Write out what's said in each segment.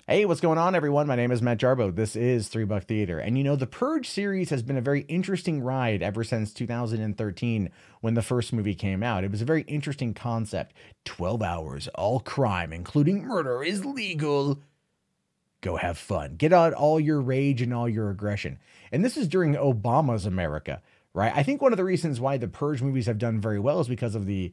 Hey, what's going on, everyone? My name is Matt Jarbo. This is Three Buck Theater. And you know, the Purge series has been a very interesting ride ever since 2013 when the first movie came out. It was a very interesting concept. 12 hours, all crime, including murder, is legal. Go have fun. Get out all your rage and all your aggression. And this is during Obama's America, right? I think one of the reasons why the Purge movies have done very well is because of the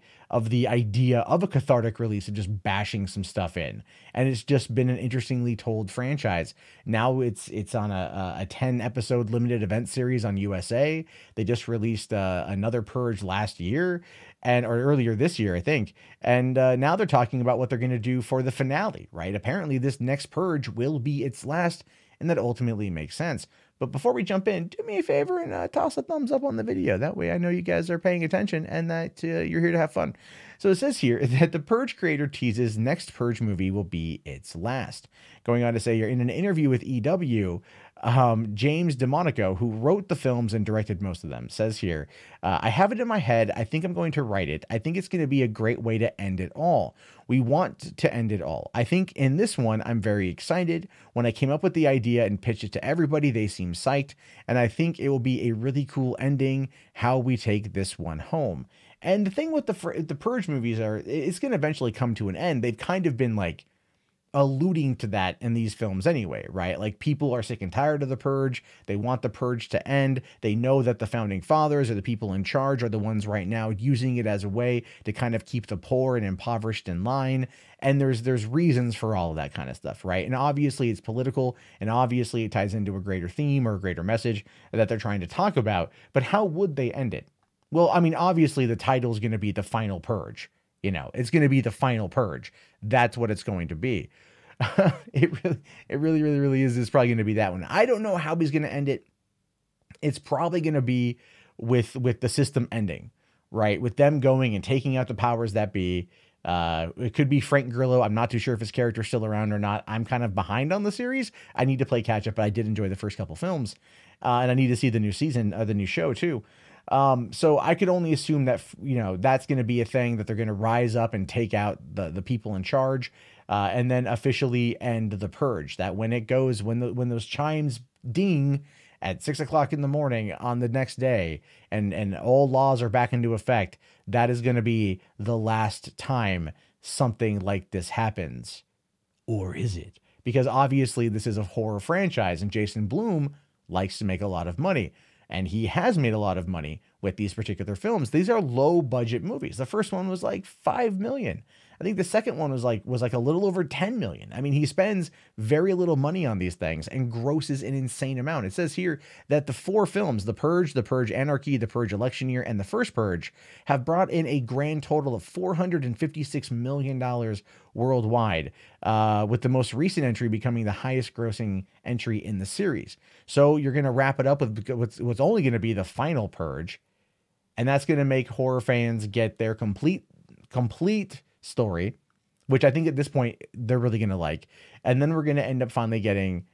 idea of a cathartic release of just bashing some stuff in. And it's just been an interestingly told franchise. Now it's on a 10 episode limited event series on USA. They just released another Purge last year or earlier this year, I think. And now they're talking about what they're going to do for the finale, right? Apparently this next Purge will be its last, and that ultimately makes sense. But before we jump in, do me a favor and toss a thumbs up on the video. That way I know you guys are paying attention and that you're here to have fun. So it says here that the Purge creator teases next Purge movie will be its last. Going on to say here, in an interview with EW, James DeMonaco, who wrote the films and directed most of them, says here, I have it in my head. I think I'm going to write it. I think it's going to be a great way to end it all. We want to end it all. I think in this one, I'm very excited. When I came up with the idea and pitched it to everybody, they seemed psyched. And I think it will be a really cool ending, how we take this one home. And the thing with the Purge movies it's going to eventually come to an end. They've kind of been like alluding to that in these films anyway, right? Like people are sick and tired of the Purge. They want the Purge to end. They know that the founding fathers or the people in charge are the ones right now using it as a way to kind of keep the poor and impoverished in line. And there's reasons for all of that kind of stuff, right? And obviously it's political, and obviously it ties into a greater theme or a greater message that they're trying to talk about. But how would they end it? Well, I mean, obviously the title is going to be The Final Purge. You know, it's going to be The Final Purge. That's what it's going to be. It really is. It's probably going to be that one. I don't know how he's going to end it. It's probably going to be with the system ending, right? With them going and taking out the powers that be. It could be Frank Grillo. I'm not too sure if his character's still around or not. I'm kind of behind on the series. I need to play catch up, but I did enjoy the first couple films. And I need to see the new season, the new show too. So I could only assume that, you know, that's going to be a thing, that they're going to rise up and take out the people in charge, and then officially end the Purge. That when it goes, when those chimes ding at 6 o'clock in the morning on the next day, and all laws are back into effect, that is going to be the last time something like this happens. Or is it? Because obviously this is a horror franchise and Jason Blum likes to make a lot of money. And he has made a lot of money with these particular films. These are low budget movies. The first one was like 5 million. I think the second one was like a little over 10 million. I mean, he spends very little money on these things and grosses an insane amount. It says here that the 4 films, The Purge Anarchy, The Purge Election Year, and The First Purge, have brought in a grand total of $456 million worldwide, with the most recent entry becoming the highest grossing entry in the series. So you're going to wrap it up with what's only going to be the final Purge, and that's going to make horror fans get their complete story, which I think at this point they're really going to like. And then we're going to end up finally getting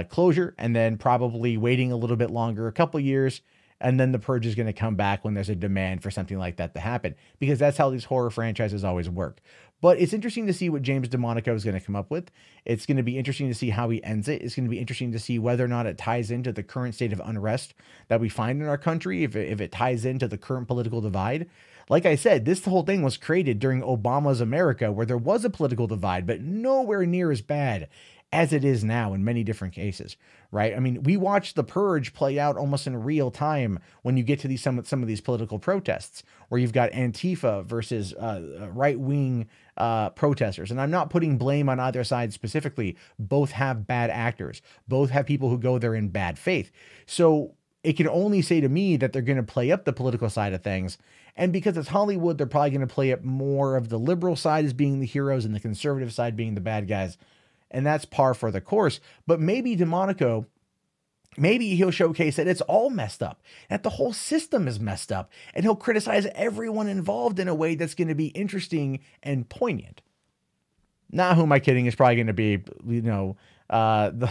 closure, and then probably waiting a little bit longer, a couple years, and then the Purge is going to come back when there's a demand for something like that to happen, because that's how these horror franchises always work. But it's interesting to see what James DeMonaco is going to come up with. It's going to be interesting to see how he ends it. It's going to be interesting to see whether or not it ties into the current state of unrest that we find in our country, if it ties into the current political divide. Like I said, this whole thing was created during Obama's America, where there was a political divide, but nowhere near as bad as it is now in many different cases, right? I mean, we watched the Purge play out almost in real time when you get to some of these political protests, where you've got Antifa versus right-wing protesters. And I'm not putting blame on either side specifically. Both have bad actors. Both have people who go there in bad faith. So it can only say to me that they're going to play up the political side of things. And because it's Hollywood, they're probably going to play up more of the liberal side as being the heroes and the conservative side being the bad guys. And that's par for the course. But maybe DeMonaco, maybe he'll showcase that it's all messed up, that the whole system is messed up, and he'll criticize everyone involved in a way that's going to be interesting and poignant. Now, who am I kidding? It's probably going to be, you know, probably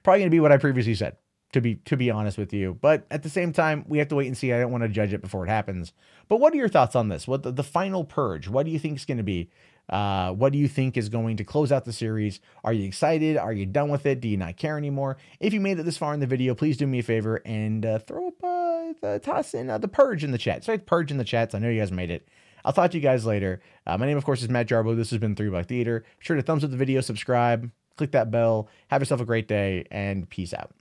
going to be what I previously said, to be honest with you. But at the same time, we have to wait and see. I don't want to judge it before it happens. But what are your thoughts on this? What the final Purge? What do you think is going to be What do you think is going to close out the series? Are you excited? Are you done with it? Do you not care anymore? If you made it this far in the video, please do me a favor and throw up, toss in the Purge in the chat. Sorry, Purge in the chats. I know you guys made it. I'll talk to you guys later. My name, of course, is Matt Jarbo. This has been 3 Buck Theater. Be sure to thumbs up the video, subscribe, click that bell. Have yourself a great day, and peace out.